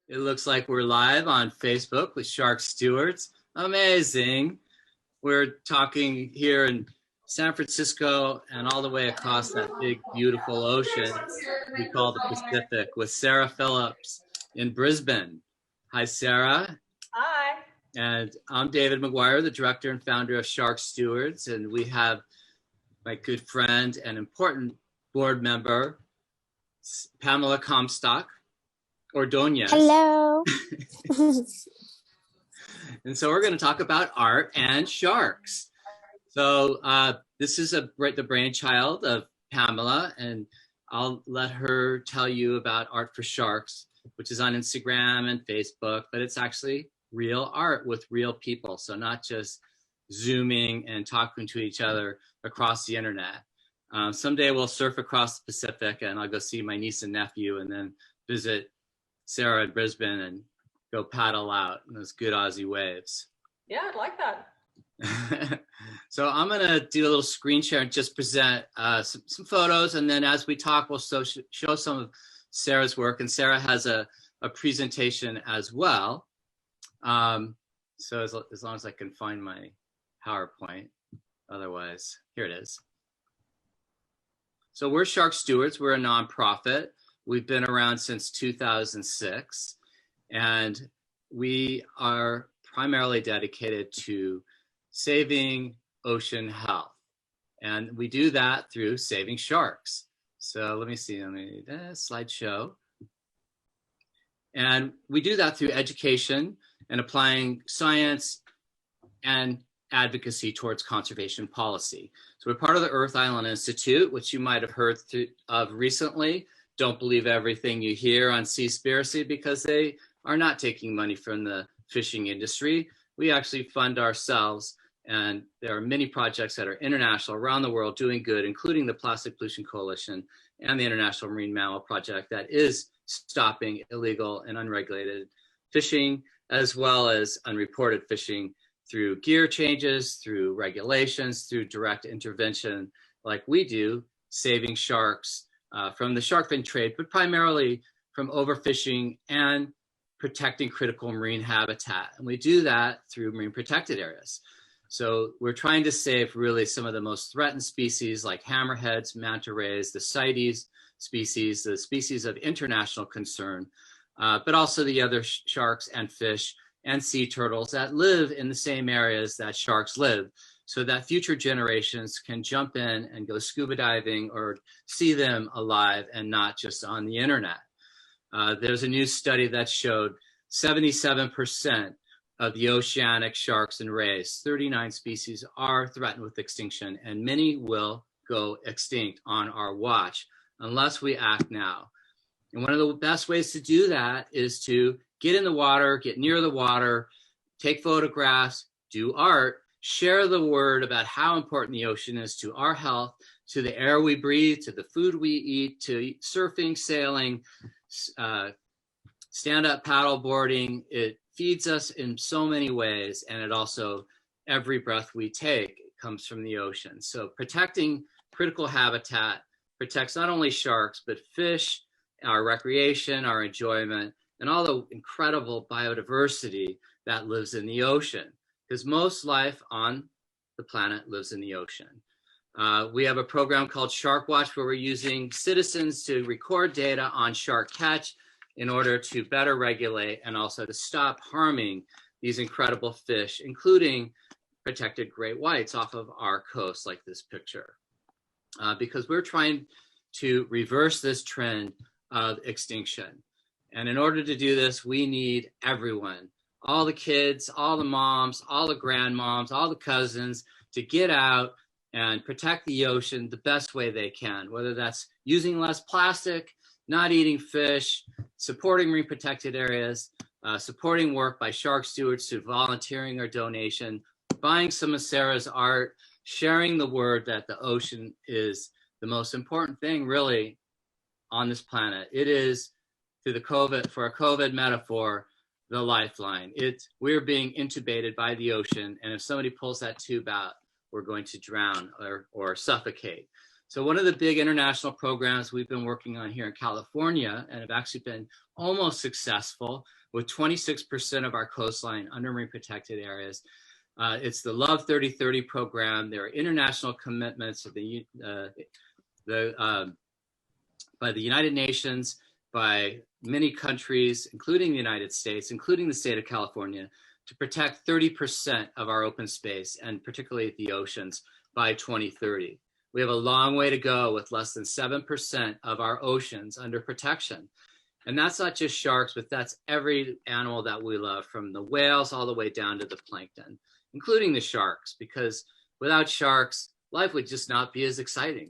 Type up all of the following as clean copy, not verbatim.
It looks like we're live on Facebook with Shark Stewards. Amazing. We're talking here in San Francisco and all the way across that big, beautiful ocean we call the Pacific with Sarah Phillips in Brisbane. Hi, Sarah. Hi. And I'm David McGuire, the director and founder of Shark Stewards. And we have my good friend and important board member, Pamela Comstock. Ordonez. Hello. And so we're going to talk about art and sharks. So this is the brainchild of Pamela, and I'll let her tell you about Art for Sharks, which is on Instagram and Facebook, but it's actually real art with real people. So not just Zooming and talking to each other across the internet. Someday we'll surf across the Pacific and I'll go see my niece and nephew and then visit Sarah in Brisbane and go paddle out in those good Aussie waves. Yeah, I'd like that. So I'm going to do a little screen share and just present some photos. And then as we talk, we'll show some of Sarah's work. And Sarah has a presentation as well. So as long as I can find my PowerPoint, otherwise, here it is. So we're Shark Stewards. We're a nonprofit. We've been around since 2006, and we are primarily dedicated to saving ocean health. And we do that through saving sharks. So let me see, slideshow. And we do that through education and applying science and advocacy towards conservation policy. So we're part of the Earth Island Institute, which you might have heard of recently. Don't believe everything you hear on Seaspiracy, because they are not taking money from the fishing industry. We actually fund ourselves, and there are many projects that are international around the world doing good, including the Plastic Pollution Coalition and the International Marine Mammal Project that is stopping illegal and unregulated fishing, as well as unreported fishing through gear changes, through regulations, through direct intervention like we do, saving sharks from the shark fin trade, but primarily from overfishing and protecting critical marine habitat. And we do that through marine protected areas. So we're trying to save really some of the most threatened species like hammerheads, manta rays, the CITES species, the species of international concern, but also the other sharks and fish and sea turtles that live in the same areas that sharks live, so that future generations can jump in and go scuba diving or see them alive and not just on the internet. There's a new study that showed 77% of the oceanic sharks and rays, 39 species, are threatened with extinction, and many will go extinct on our watch unless we act now. And one of the best ways to do that is to get in the water, get near the water, take photographs, do art, share the word about how important the ocean is to our health, to the air we breathe, to the food we eat, to surfing, sailing, stand-up paddle boarding. It feeds us in so many ways, and it also, every breath we take comes from the ocean. So protecting critical habitat protects not only sharks, but fish, our recreation, our enjoyment, and all the incredible biodiversity that lives in the ocean, because most life on the planet lives in the ocean. We have a program called Shark Watch, where we're using citizens to record data on shark catch in order to better regulate and also to stop harming these incredible fish, including protected great whites off of our coast, like this picture, because we're trying to reverse this trend of extinction. And in order to do this, we need everyone, all the kids, all the moms, all the grandmoms, all the cousins, to get out and protect the ocean the best way they can, whether that's using less plastic, not eating fish, supporting marine protected areas, supporting work by Shark Stewards through volunteering or donation, buying some of Sarah's art, sharing the word that the ocean is the most important thing really on this planet. It is, through the COVID, for a COVID metaphor, the lifeline. We're being intubated by the ocean, and if somebody pulls that tube out, we're going to drown or suffocate. So one of the big international programs we've been working on here in California, and have actually been almost successful with 26% of our coastline under marine protected areas. It's the Love 3030 program. There are international commitments of by the United Nations, by many countries, including the United States, including the state of California, to protect 30% of our open space, and particularly the oceans, by 2030. We have a long way to go with less than 7% of our oceans under protection. And that's not just sharks, but that's every animal that we love, from the whales all the way down to the plankton, including the sharks, because without sharks, life would just not be as exciting.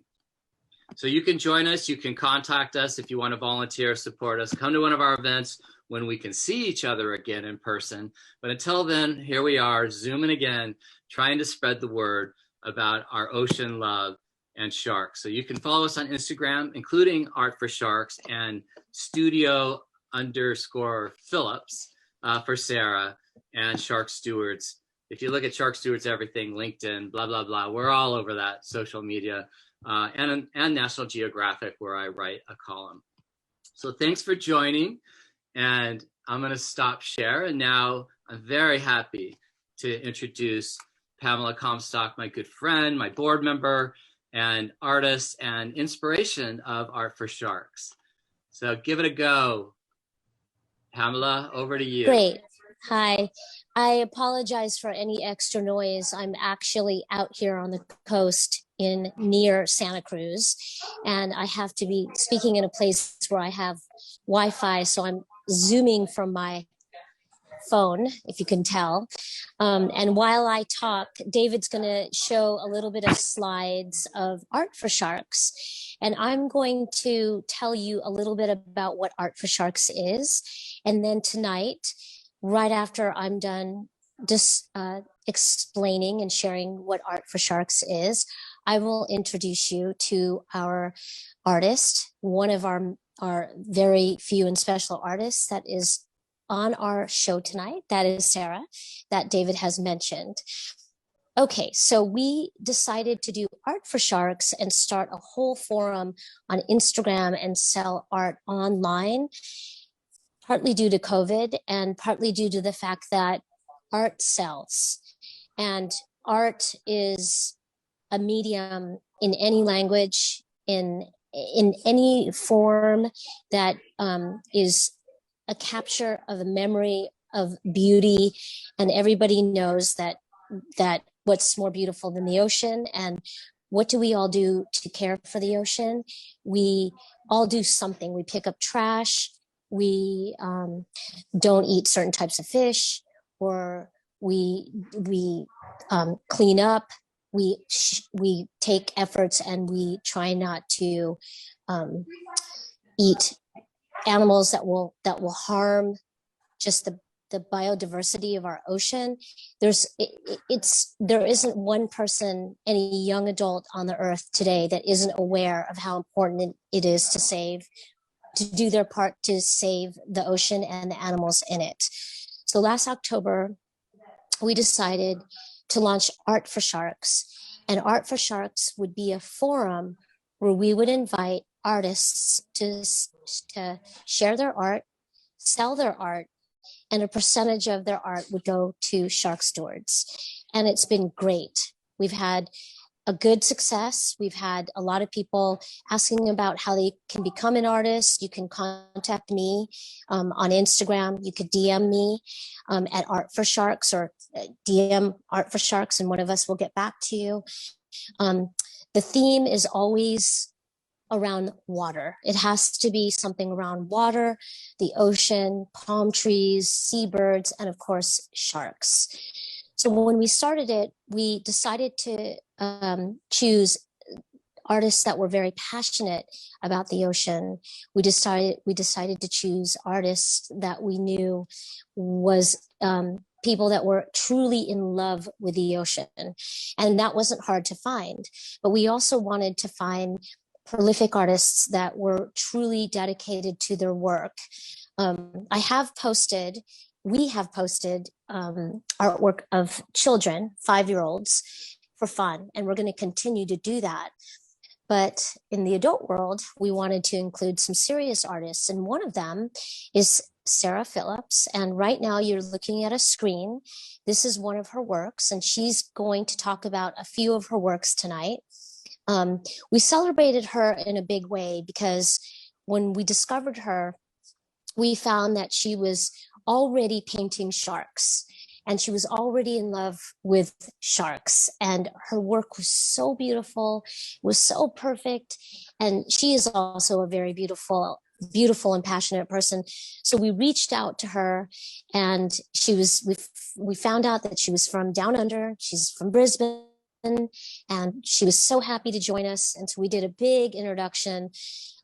So you can join us. You can contact us if you want to volunteer, support us. Come to one of our events when we can see each other again in person. But until then, here we are, zooming again, trying to spread the word about our ocean love and sharks. So you can follow us on Instagram, including Art for Sharks and Studio_Phillips for Sarah, and Shark Stewards. If you look at Shark Stewards everything, LinkedIn, blah, blah, blah, we're all over that social media, and National Geographic, where I write a column. So thanks for joining, and I'm going to stop share. And now I'm very happy to introduce Pamela Comstock, my good friend, my board member, and artist and inspiration of Art for Sharks. So give it a go. Pamela, over to you. Great. Hi. I apologize for any extra noise. I'm actually out here on the coast near Santa Cruz, and I have to be speaking in a place where I have Wi-Fi, so I'm zooming from my phone, if you can tell. And while I talk, David's going to show a little bit of slides of Art for Sharks. And I'm going to tell you a little bit about what Art for Sharks is. And then tonight, right after I'm done just explaining and sharing what Art for Sharks is, I will introduce you to our artist, one of our very few and special artists that is on our show tonight. That is Sarah, that David has mentioned. Okay, so we decided to do Art for Sharks and start a whole forum on Instagram and sell art online, partly due to COVID and partly due to the fact that art sells. And art is a medium in any language, in any form that is a capture of a memory of beauty. And everybody knows that what's more beautiful than the ocean. And what do we all do to care for the ocean? We all do something. We pick up trash. We don't eat certain types of fish, or we clean up. We take efforts, and we try not to eat animals that will harm just the biodiversity of our ocean. There isn't one person, any young adult on the earth today, that isn't aware of how important it is to do their part to save the ocean and the animals in it. So last October, we decided to launch Art for Sharks. And Art for Sharks would be a forum where we would invite artists to share their art, sell their art, and a percentage of their art would go to Shark Stewards. And it's been great. We've had a good success. We've had a lot of people asking about how they can become an artist. You can contact me on Instagram. You could DM me at Art for Sharks, or DM Art for Sharks, and one of us will get back to you. The theme is always around water. It has to be something around water, the ocean, palm trees, seabirds, and of course, sharks. So when we started it, we decided to choose artists that were very passionate about the ocean. We decided to choose artists that we knew was people that were truly in love with the ocean. And that wasn't hard to find. But we also wanted to find prolific artists that were truly dedicated to their work. We have posted artwork of children, 5-year-olds, for fun, and we're going to continue to do that. But in the adult world, we wanted to include some serious artists. And one of them is Sarah Phillips. And right now you're looking at a screen. This is one of her works, and she's going to talk about a few of her works tonight. We celebrated her in a big way because when we discovered her, we found that she was already painting sharks, and she was already in love with sharks, and her work was so beautiful, was so perfect. And she is also a very beautiful and passionate person. So we reached out to her, and we found out that she was from down under. She's from Brisbane, and she was so happy to join us. And so we did a big introduction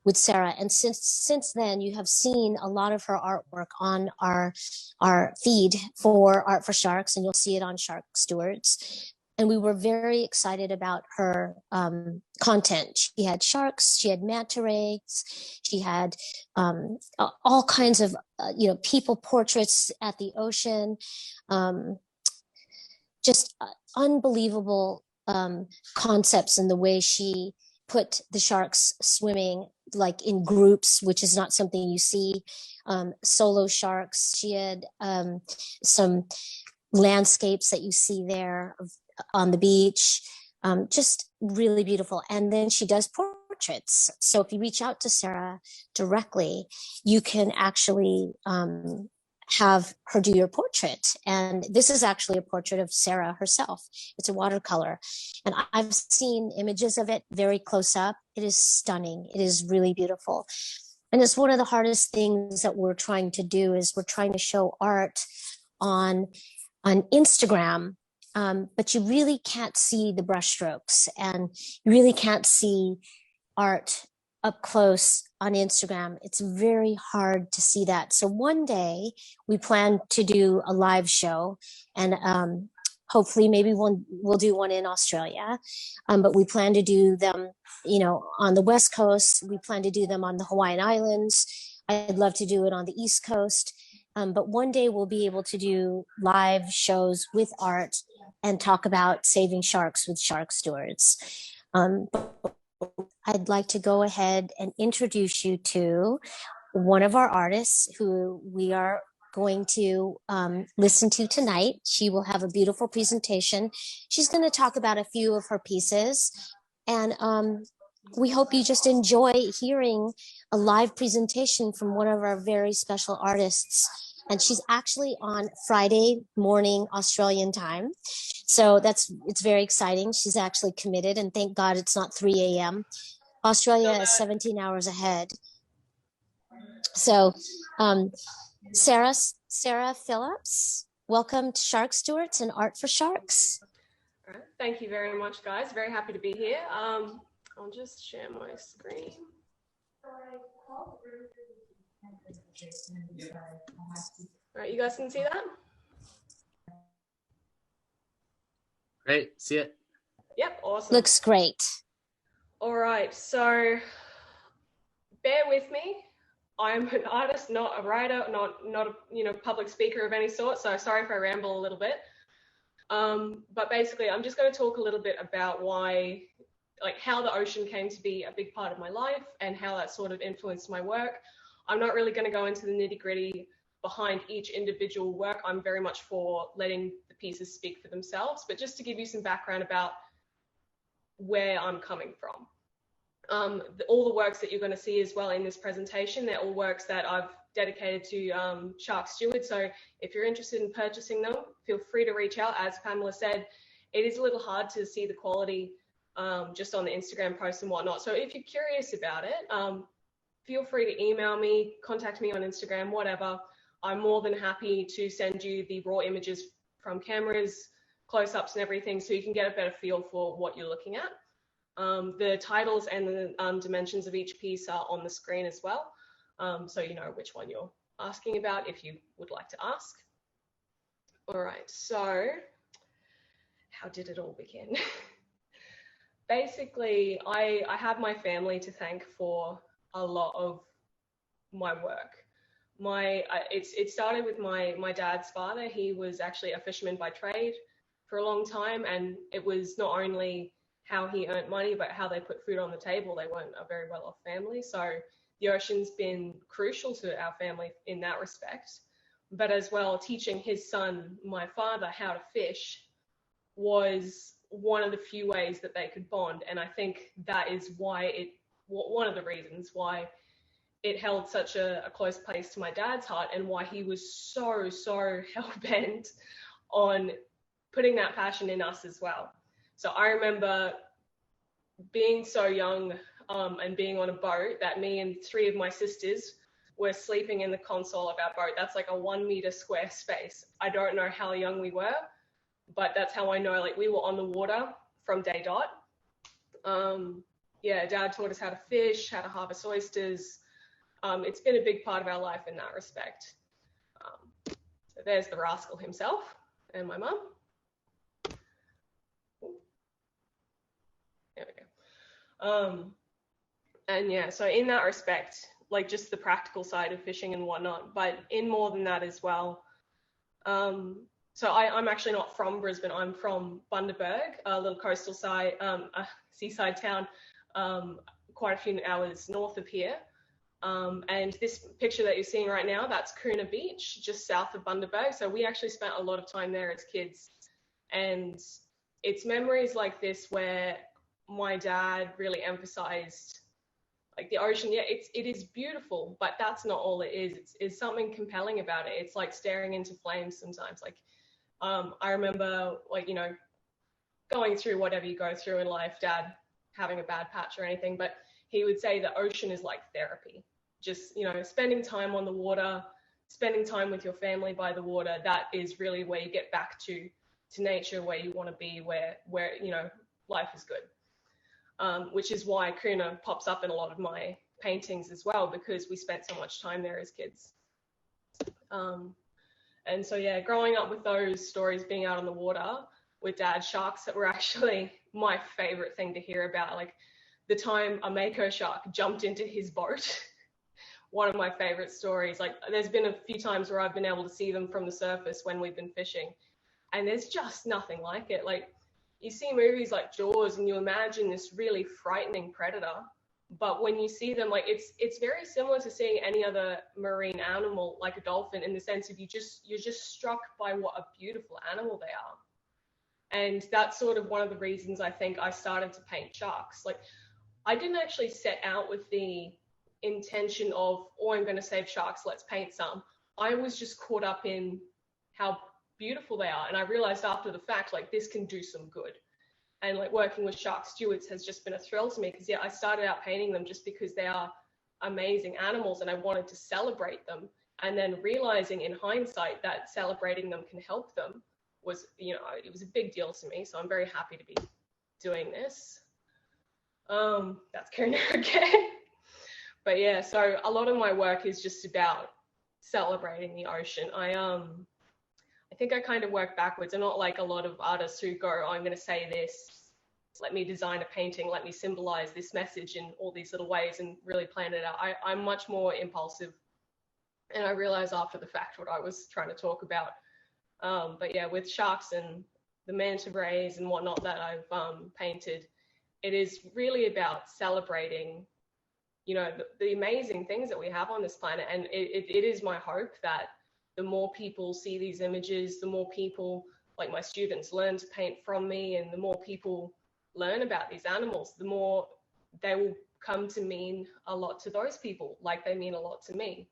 with Sarah. And since then, you have seen a lot of her artwork on our feed for Art for Sharks, and you'll see it on Shark Stewards. And we were very excited about her content. She had sharks, she had manta rays, she had all kinds of people portraits at the ocean, just unbelievable concepts in the way she put the sharks swimming like in groups, which is not something you see. Solo sharks. She had some landscapes that you see there on the beach, just really beautiful. And then she does portraits. So if you reach out to Sarah directly, you can actually have her do your portrait. And this is actually a portrait of Sarah herself. It's a watercolor. And I've seen images of it very close up. It is stunning. It is really beautiful. And it's one of the hardest things that we're trying to do is we're trying to show art on Instagram, but you really can't see the brushstrokes, and you really can't see art up close on Instagram. It's very hard to see that. So one day we plan to do a live show, and hopefully maybe we'll do one in Australia. But we plan to do them, on the West Coast. We plan to do them on the Hawaiian Islands. I'd love to do it on the East Coast. But one day we'll be able to do live shows with art and talk about saving sharks with Shark Stewards. I'd like to go ahead and introduce you to one of our artists who we are going to listen to tonight. She will have a beautiful presentation. She's going to talk about a few of her pieces. And we hope you just enjoy hearing a live presentation from one of our very special artists. And she's actually on Friday morning Australian time. So it's very exciting. She's actually committed, and thank God it's not 3 a.m. Australia is 17 hours ahead. So Sarah Phillips, welcome to Shark Stewards and Art for Sharks. All right. Thank you very much, guys. Very happy to be here. I'll just share my screen. All right, you guys can see that? Great, see it? Yep, awesome. Looks great. All right, so bear with me. I'm an artist, not a writer, not a public speaker of any sort. So sorry if I ramble a little bit. But basically, I'm just going to talk a little bit about how the ocean came to be a big part of my life and how that sort of influenced my work. I'm not really going to go into the nitty-gritty behind each individual work. I'm very much for letting the pieces speak for themselves, but just to give you some background about where I'm coming from. All the works that you're going to see as well in this presentation, they're all works that I've dedicated to Shark Stewards. So if you're interested in purchasing them, feel free to reach out. As Pamela said, it is a little hard to see the quality just on the Instagram posts and whatnot. So if you're curious about it, feel free to email me, contact me on Instagram, whatever. I'm more than happy to send you the raw images from cameras, close-ups and everything, so you can get a better feel for what you're looking at. The titles and the dimensions of each piece are on the screen as well, so you know which one you're asking about if you would like to ask. All right, so how did it all begin? Basically, I have my family to thank for a lot of my work. It started with my dad's father. He was actually a fisherman by trade for a long time, and it was not only how he earned money, but how they put food on the table. They weren't a very well-off family. So the ocean's been crucial to our family in that respect. But as well, teaching his son, my father, how to fish was one of the few ways that they could bond. And I think that is why one of the reasons why it held such a close place to my dad's heart, and why he was so hell-bent on putting that passion in us as well. So I remember being so young and being on a boat that me and 3 of my sisters were sleeping in the console of our boat. That's like a 1 meter square space. I don't know how young we were, but that's how I know, like, we were on the water from day dot. Yeah, Dad taught us how to fish, how to harvest oysters. It's been a big part of our life in that respect. So there's the rascal himself and my mum. There we go. And yeah, so in that respect, like, just the practical side of fishing and whatnot, but in more than that as well. So I'm actually not from Brisbane. I'm from Bundaberg, a little coastal side, a seaside town, quite a few hours north of here. And this picture that you're seeing right now, that's Kuna Beach, just south of Bundaberg. So we actually spent a lot of time there as kids. And it's memories like this where my dad really emphasized, like, the ocean. Yeah, it is beautiful, but that's not all it is. It's something compelling about it. It's like staring into flames sometimes. Like, I remember, like, you know, going through whatever you go through in life, Dad having a bad patch or anything, but he would say the ocean is like therapy. Just, you know, spending time on the water, spending time with your family by the water, that is really where you get back to nature, where you want to be, where you know, life is good. Which is why Kuna pops up in a lot of my paintings as well, because we spent so much time there as kids. And so, yeah, growing up with those stories, being out on the water with Dad, sharks that were actually my favorite thing to hear about. Like, the time a mako shark jumped into his boat, one of my favorite stories. Like, there's been a few times where I've been able to see them from the surface when we've been fishing, and there's just nothing like it. Like, you see movies like Jaws and you imagine this really frightening predator, but when you see them, like, it's very similar to seeing any other marine animal, like a dolphin, in the sense of you're just struck by what a beautiful animal they are. And that's sort of one of the reasons I think I started to paint sharks. Like, I didn't actually set out with the intention of, oh, I'm going to save sharks, let's paint some. I was just caught up in how beautiful they are, and I realized after the fact, like, this can do some good. And, like, working with Shark Stewards has just been a thrill to me, because, yeah, I started out painting them just because they are amazing animals and I wanted to celebrate them, and then realizing in hindsight that celebrating them can help them was, you know, it was a big deal to me. So I'm very happy to be doing this. That's Kuna again. But yeah, so a lot of my work is just about celebrating the ocean. I think I kind of work backwards. I'm not like a lot of artists who go, oh, I'm going to say this, let me design a painting, let me symbolize this message in all these little ways and really plan it out. I'm much more impulsive, and I realized after the fact what I was trying to talk about. But yeah, with sharks and the manta rays and whatnot that I've painted, it is really about celebrating, you know, the amazing things that we have on this planet. And it is my hope that the more people see these images, the more people, like my students, learn to paint from me, and the more people learn about these animals, the more they will come to mean a lot to those people, like they mean a lot to me.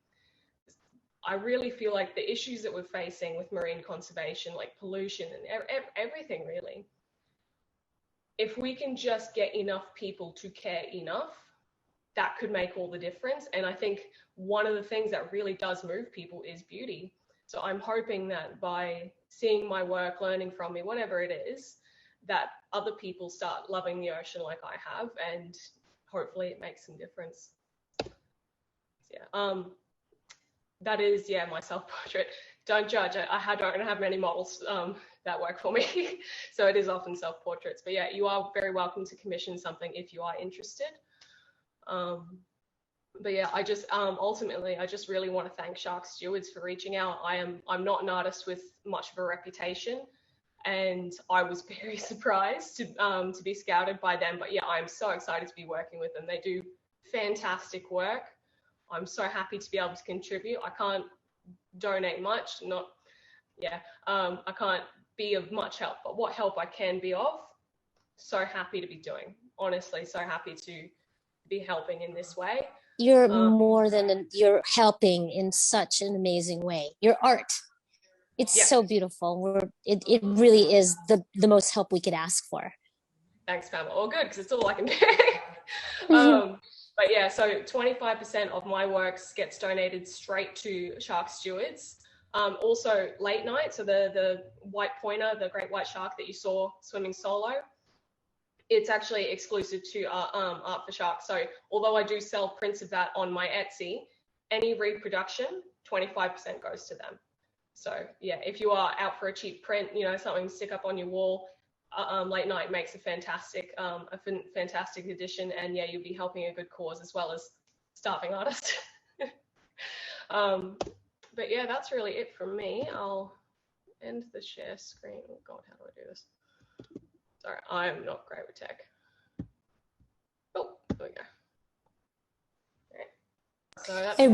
I really feel like the issues that we're facing with marine conservation, like pollution and everything really, if we can just get enough people to care enough, that could make all the difference. And I think one of the things that really does move people is beauty. So I'm hoping that by seeing my work, learning from me, whatever it is, that other people start loving the ocean like I have, and hopefully it makes some difference. Yeah. That is, yeah, my self-portrait. Don't judge. I don't have many models that work for me. So it is often self-portraits. But yeah, you are very welcome to commission something if you are interested. But yeah, I just ultimately, I just really want to thank Shark Stewards for reaching out. I'm not an artist with much of a reputation, and I was very surprised to be scouted by them. But yeah, I'm so excited to be working with them. They do fantastic work. I'm so happy to be able to contribute. I can't donate much, I can't be of much help, but what help I can be of, so happy to be doing. Honestly, so happy to be helping in this way. You're you're helping in such an amazing way. Your art, it's so beautiful. It really is the most help we could ask for. Thanks, Pamela. All good, because it's all I can do. But yeah, so 25% of my works gets donated straight to Shark Stewards. Also late night, so the white pointer, the great white shark that you saw swimming solo, it's actually exclusive to Art for Sharks. So although I do sell prints of that on my Etsy, any reproduction, 25% goes to them. So yeah, if you are out for a cheap print, something to stick up on your wall, late night makes a fantastic edition, and yeah, you'll be helping a good cause as well as starving artists. But yeah, that's really it from me. I'll end the share screen. Oh God, how do I do this? Sorry, I'm not great with tech. Oh, there we go. Right. So that's I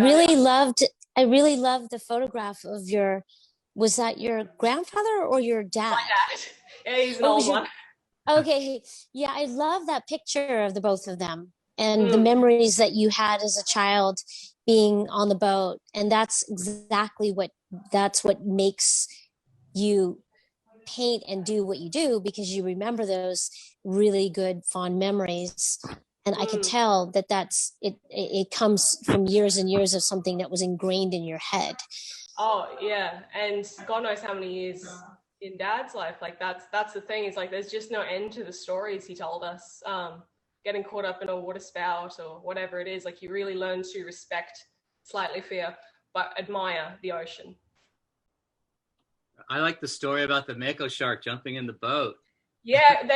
really loved the photograph of was that your grandfather or your dad? My dad. Yeah, he's an old one. Okay, yeah, I love that picture of the both of them and the memories that you had as a child being on the boat, and that's exactly what makes you paint and do what you do, because you remember those really good fond memories. And I could tell that it comes from years and years of something that was ingrained in your head. Oh yeah, and God knows how many years in Dad's life. Like that's the thing. Is like there's just no end to the stories he told us. Getting caught up in a water spout or whatever it is, like you really learn to respect, slightly fear, but admire the ocean. I like the story about the mako shark jumping in the boat. Yeah,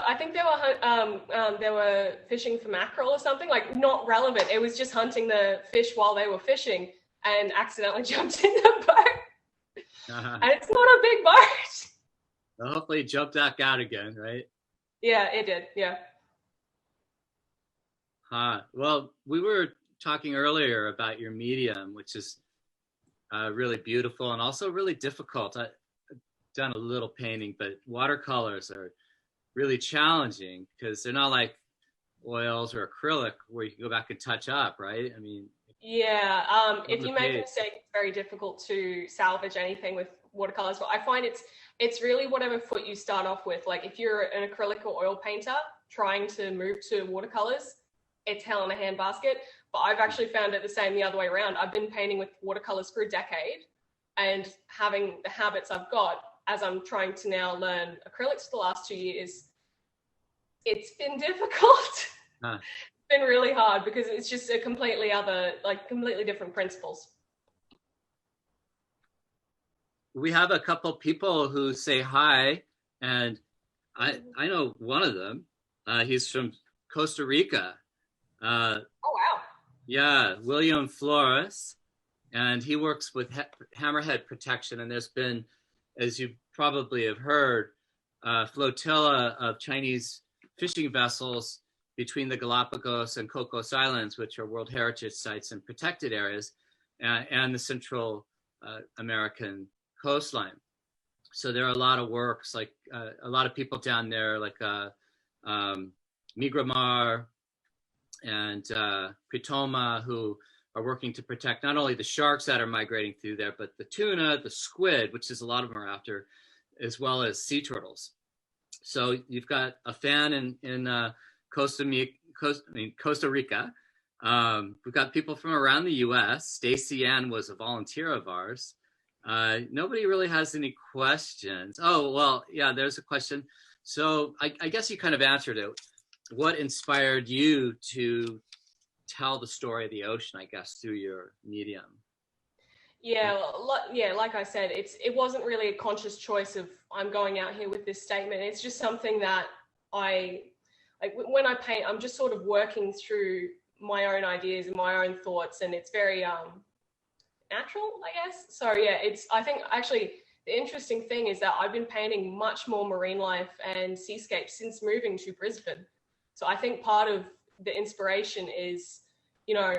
I think they were fishing for mackerel or something, like not relevant. It was just hunting the fish while they were fishing and accidentally jumped in the boat. And it's not a big boat. Well, hopefully it jumped back out again, right? Yeah, it did. Yeah. Well, we were talking earlier about your medium, which is really beautiful and also really difficult. I've done a little painting, but watercolors are really challenging because they're not like oils or acrylic where you can go back and touch up, right? I mean, yeah. If you make a mistake, it's very difficult to salvage anything with watercolors. But I find it's really whatever foot you start off with. Like if you're an acrylic or oil painter trying to move to watercolors, it's hell in a handbasket. But I've actually found it the other way around. I've been painting with watercolors for a decade, and having the habits I've got as I'm trying to now learn acrylics for the last 2 years, it's been difficult. It's been really hard because it's just a completely different principles. We have a couple people who say hi, and I know one of them. He's from Costa Rica. Oh, wow. Yeah, William Flores, and he works with hammerhead protection. And there's been, as you probably have heard, a flotilla of Chinese fishing vessels between the Galapagos and Cocos Islands, which are World Heritage Sites and protected areas, and the Central American coastline. So there are a lot of works, like a lot of people down there, like Migramar and Pritoma, who are working to protect not only the sharks that are migrating through there, but the tuna, the squid, which is a lot of them are after, as well as sea turtles. So you've got a fan in Costa Rica. We've got people from around the U.S. Stacey Ann was a volunteer of ours. Nobody really has any questions. Oh, well, yeah, there's a question. So I guess you kind of answered it. What inspired you to tell the story of the ocean, I guess, through your medium? Yeah, like I said, it wasn't really a conscious choice of I'm going out here with this statement. It's just something that when I paint, I'm just sort of working through my own ideas and my own thoughts, and it's very natural, I guess. So yeah, I think actually the interesting thing is that I've been painting much more marine life and seascapes since moving to Brisbane. So I think part of the inspiration is, you know,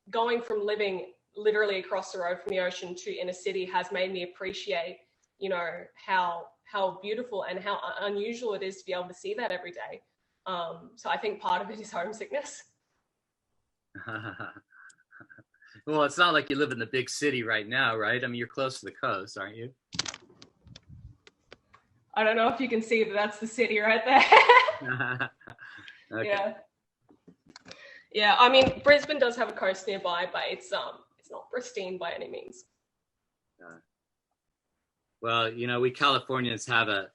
going from living literally across the road from the ocean to in a city has made me appreciate, you know, how beautiful and how unusual it is to be able to see that every day. So I think part of it is homesickness. Well, it's not like you live in the big city right now, right? I mean, you're close to the coast, aren't you? I don't know if you can see, but that's the city right there. Okay. Yeah. Yeah, I mean, Brisbane does have a coast nearby, but it's not pristine by any means. Well, you know, we Californians have a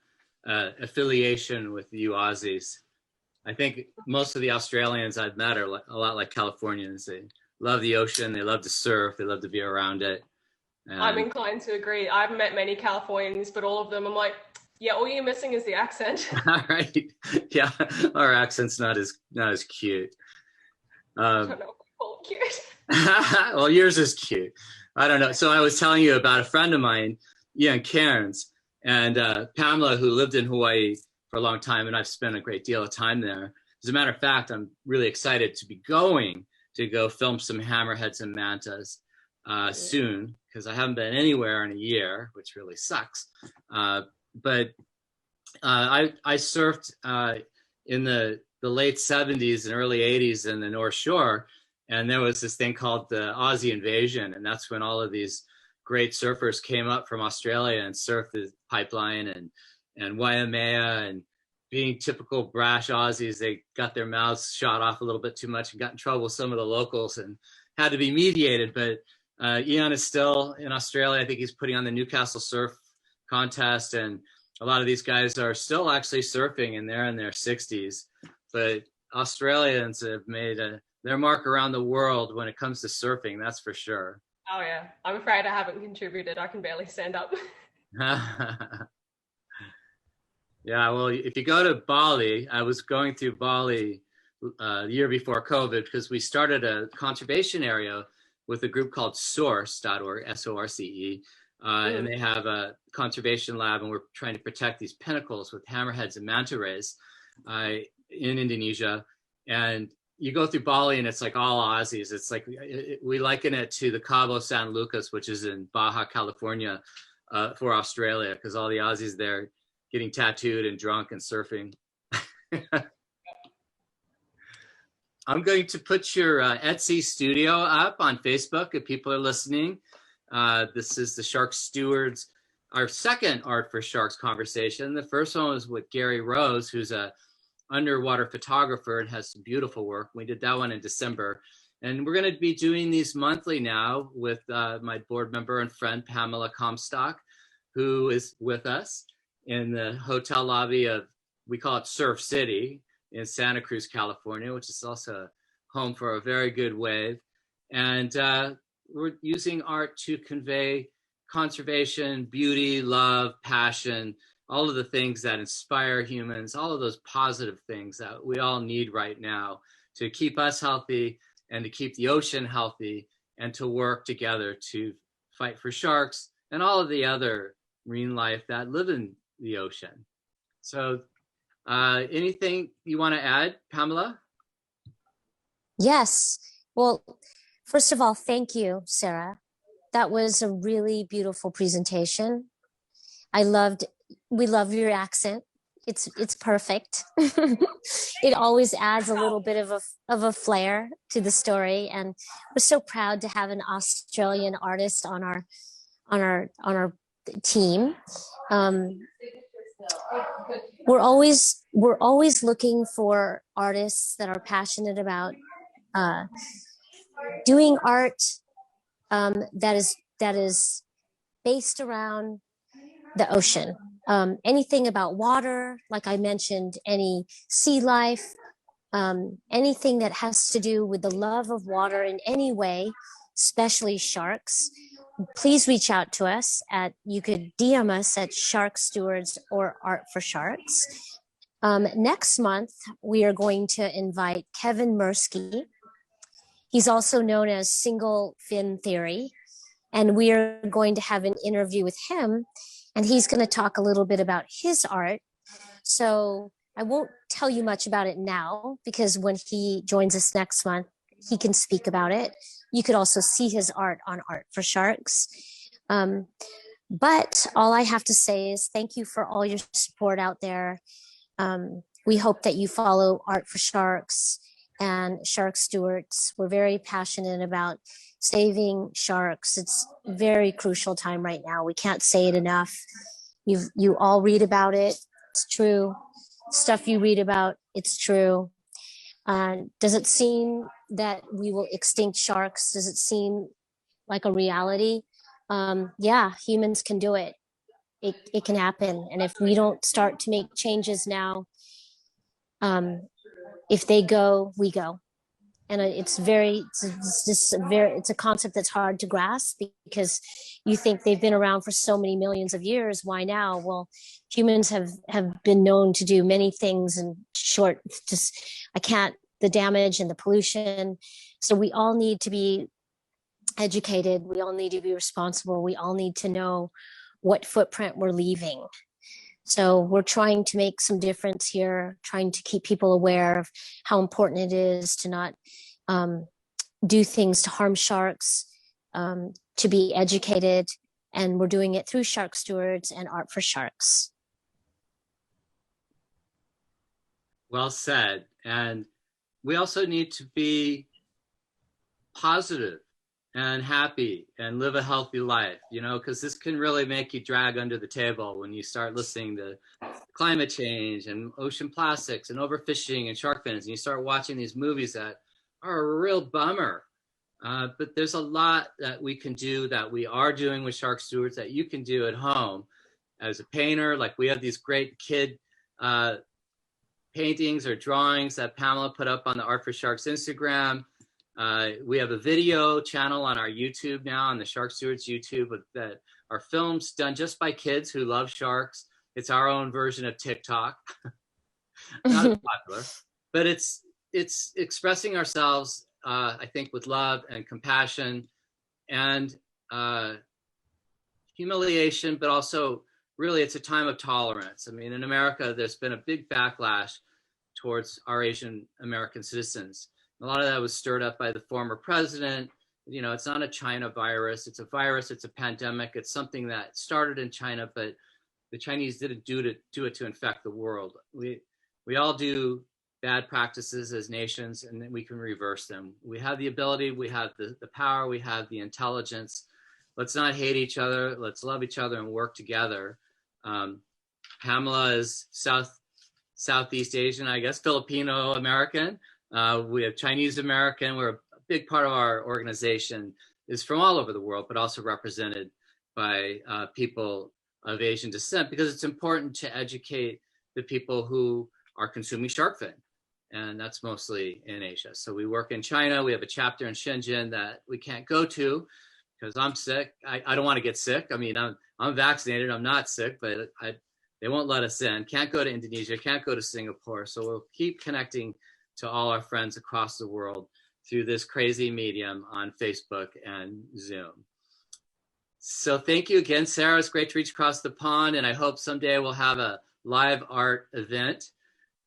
affiliation with you Aussies. I think most of the Australians I've met are a lot like Californians. They love the ocean, they love to surf, they love to be around it. And I'm inclined to agree. I've met many Californians, but all of them, I'm like, yeah, all you're missing is the accent. right. Yeah, our accent's not as cute. I don't know if I call it cute. Well, yours is cute. I don't know. So I was telling you about a friend of mine, Ian Cairns, and Pamela, who lived in Hawaii for a long time, and I've spent a great deal of time there. As a matter of fact, I'm really excited to be going to go film some hammerheads and mantas soon, because I haven't been anywhere in a year, which really sucks. But I surfed in the late 70s and early 80s in the North Shore, and there was this thing called the Aussie invasion, and that's when all of these great surfers came up from Australia and surfed the pipeline and Waimea, and being typical brash Aussies, they got their mouths shot off a little bit too much and got in trouble with some of the locals and had to be mediated. But Ian is still in Australia. I think he's putting on the Newcastle Surf Contest, and a lot of these guys are still actually surfing, and they're in their 60s. But Australians have made their mark around the world when it comes to surfing, that's for sure. Oh yeah, I'm afraid I haven't contributed. I can barely stand up. Yeah, well, if you go to Bali, I was going through Bali the year before COVID, because we started a conservation area with a group called source.org, SORCE, and they have a conservation lab, and we're trying to protect these pinnacles with hammerheads and manta rays in Indonesia. And you go through Bali and it's like all Aussies. It's like, we liken it to the Cabo San Lucas, which is in Baja California for Australia, because all the Aussies there getting tattooed and drunk and surfing. I'm going to put your Etsy studio up on Facebook if people are listening. This is the Shark Stewards, our second Art for Sharks conversation. The first one was with Gary Rose, who's a underwater photographer and has some beautiful work. We did that one in December. And we're going to be doing these monthly now with my board member and friend, Pamela Comstock, who is with us in the hotel lobby of, we call it Surf City in Santa Cruz, California, which is also home for a very good wave. And we're using art to convey conservation, beauty, love, passion, all of the things that inspire humans, all of those positive things that we all need right now to keep us healthy and to keep the ocean healthy, and to work together to fight for sharks and all of the other marine life that live in the ocean. So anything you want to add, Pamela? Yes. Well, first of all, thank you, Sarah. That was a really beautiful presentation. We love your accent. It's perfect. It always adds a little bit of a flair to the story, and we're so proud to have an Australian artist on our team. We're always looking for artists that are passionate about doing art that is based around the ocean. Anything about water, like I mentioned, any sea life, anything that has to do with the love of water in any way, especially sharks. Please reach out to us you could DM us at Shark Stewards or Art for Sharks. Next month, we are going to invite Kevin Mursky. He's also known as Single Fin Theory. And we are going to have an interview with him, and he's going to talk a little bit about his art. So I won't tell you much about it now, because when he joins us next month, he can speak about it. You could also see his art on Art for Sharks. But all I have to say is thank you for all your support out there. We hope that you follow Art for Sharks and Shark Stewards. We're very passionate about saving sharks. It's a very crucial time right now. We can't say it enough. You all read about it. It's true. Stuff you read about, it's true. Does it seem that we will extinct sharks? Does it seem like a reality? Yeah, humans can do it. It can happen. And if we don't start to make changes now, if they go, we go. And it's a concept that's hard to grasp, because you think they've been around for so many millions of years. Why now? Well, humans have been known to do many things in short, the damage and the pollution. So we all need to be educated. We all need to be responsible. We all need to know what footprint we're leaving. So we're trying to make some difference here, trying to keep people aware of how important it is to not do things to harm sharks, to be educated. And we're doing it through Shark Stewards and Art for Sharks. Well said. And we also need to be positive and happy and live a healthy life, because this can really make you drag under the table when you start listening to climate change and ocean plastics and overfishing and shark fins, and you start watching these movies that are a real bummer. But there's a lot that we can do, that we are doing with Shark Stewards, that you can do at home as a painter. Like, we have these great kid paintings or drawings that Pamela put up on the Art for Sharks Instagram. We have a video channel on our YouTube now, on the Shark Stewards YouTube, that are films done just by kids who love sharks. It's our own version of TikTok. Not as popular, but it's expressing ourselves, I think, with love and compassion and humiliation, but also really it's a time of tolerance. I mean, in America, there's been a big backlash towards our Asian American citizens. A lot of that was stirred up by the former president. It's not a China virus. It's a virus. It's a pandemic. It's something that started in China, but the Chinese didn't do it to infect the world. We all do bad practices as nations, and then we can reverse them. We have the ability. We have the power. We have the intelligence. Let's not hate each other. Let's love each other and work together. Pamela is Southeast Asian, I guess, Filipino American. We have Chinese American. We're a big part of our organization is from all over the world, but also represented by people of Asian descent, because it's important to educate the people who are consuming shark fin. And that's mostly in Asia. So we work in China. We have a chapter in Shenzhen that we can't go to because I'm sick. I don't want to get sick. I mean, I'm vaccinated. I'm not sick, but they won't let us in. Can't go to Indonesia. Can't go to Singapore. So we'll keep connecting to all our friends across the world through this crazy medium on Facebook and Zoom. So thank you again, Sarah. It's great to reach across the pond, and I hope someday we'll have a live art event.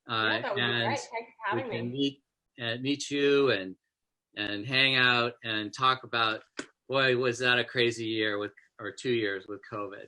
Yeah, that would be great. Thanks for having me. Meet you and hang out and talk about, boy, was that a crazy year or 2 years with COVID.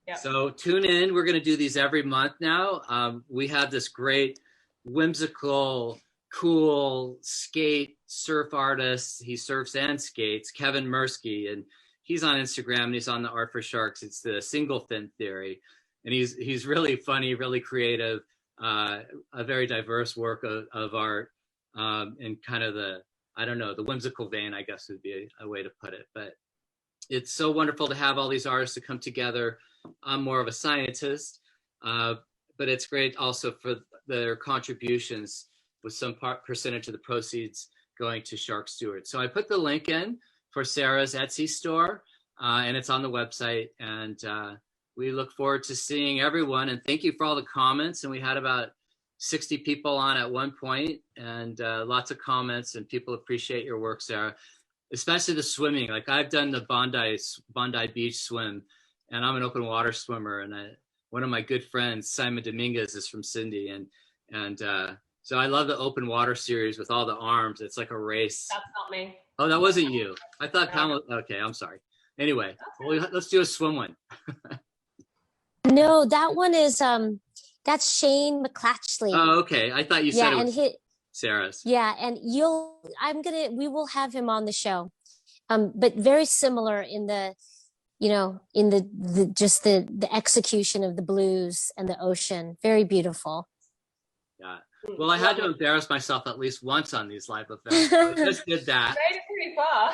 Yeah. So tune in. We're going to do these every month now. We have this great, whimsical, cool skate surf artist. He surfs and skates, Kevin Mursky, and he's on Instagram and he's on the Art for Sharks. It's the single fin theory, and he's really funny, really creative, a very diverse work of art, in kind of the whimsical vein, I guess would be a way to put it. But it's so wonderful to have all these artists to come together. I'm more of a scientist, but it's great also for their contributions, with some percentage of the proceeds going to Shark Stewards. So I put the link in for Sarah's Etsy store, and it's on the website. And we look forward to seeing everyone. And thank you for all the comments. And we had about 60 people on at one point, and lots of comments, and people appreciate your work, Sarah. especially the swimming. Like I've done the Bondi Beach swim, and I'm an open water swimmer. And one of my good friends, Simon Dominguez, is from Cindy, and so I love the open water series with all the arms. It's like a race. That's not me. Oh, that wasn't you. I thought Pamela. Okay, I'm sorry. Anyway, let's do a swim one. No, that one is that's Shane McClatchley. Oh, okay. I thought you said it was Sarah's. Yeah, and we will have him on the show. But very similar in the, in the execution of the blues and the ocean. Very beautiful. Yeah. Well, I had to embarrass myself at least once on these live events. I just did that. Made it pretty far.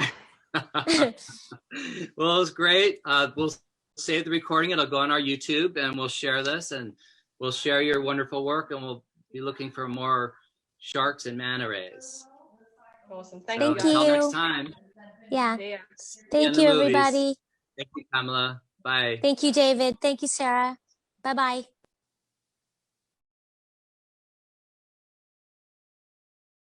Well, it was great. We'll save the recording. It'll go on our YouTube, and we'll share this, and we'll share your wonderful work, and we'll be looking for more sharks and manta rays. Awesome. Thank you. Until next time. Yeah. Yeah. Thank you, everybody. Thank you, Pamela. Bye. Thank you, David. Thank you, Sarah. Bye-bye.